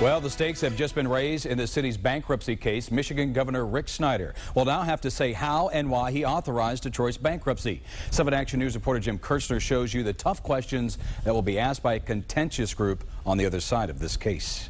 Well, the stakes have just been raised in the city's bankruptcy case. Michigan Governor Rick Snyder will now have to say how and why he authorized Detroit's bankruptcy. 7 Action News reporter Jim Kirchner shows you the tough questions that will be asked by a contentious group on the other side of this case.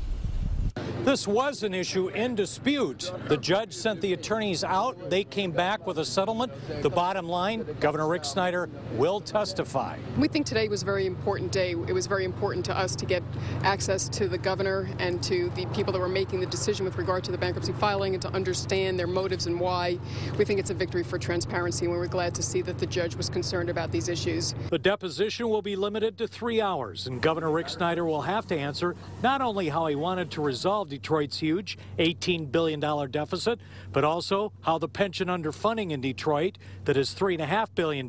This was an issue in dispute. The judge sent the attorneys out. They came back with a settlement. The bottom line, Governor Rick Snyder will testify. We think today was a very important day. It was very important to us to get access to the governor and to the people that were making the decision with regard to the bankruptcy filing and to understand their motives and why. We think it's a victory for transparency, and we're glad to see that the judge was concerned about these issues. The deposition will be limited to 3 hours, and Governor Rick Snyder will have to answer not only how he wanted to resolve Detroit's huge $18 billion deficit, but also how the pension underfunding in Detroit that is $3.5 billion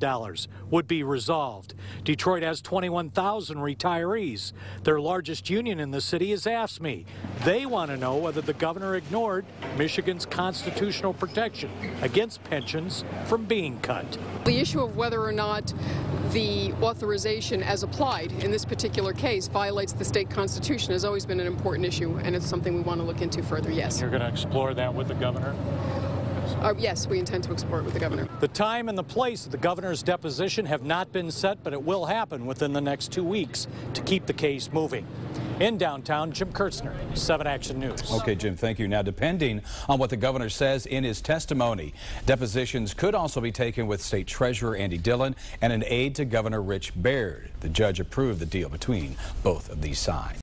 would be resolved. Detroit has 21,000 retirees. Their largest union in the city is AFSCME. They want to know whether the governor ignored Michigan's constitutional protection against pensions from being cut. The issue of whether or not the authorization as applied in this particular case violates the state constitution has always been an important issue, and it's something we want to look into further, yes. You're going to explore that with the governor? Yes, we intend to explore it with the governor. The time and the place of the governor's deposition have not been set, but it will happen within the next 2 weeks to keep the case moving. In downtown, Jim Kirchner, 7 Action News. Okay, Jim, thank you. Now, depending on what the governor says in his testimony, depositions could also be taken with State Treasurer Andy Dillon and an aide to Governor Rich Baird. The judge approved the deal between both of these sides.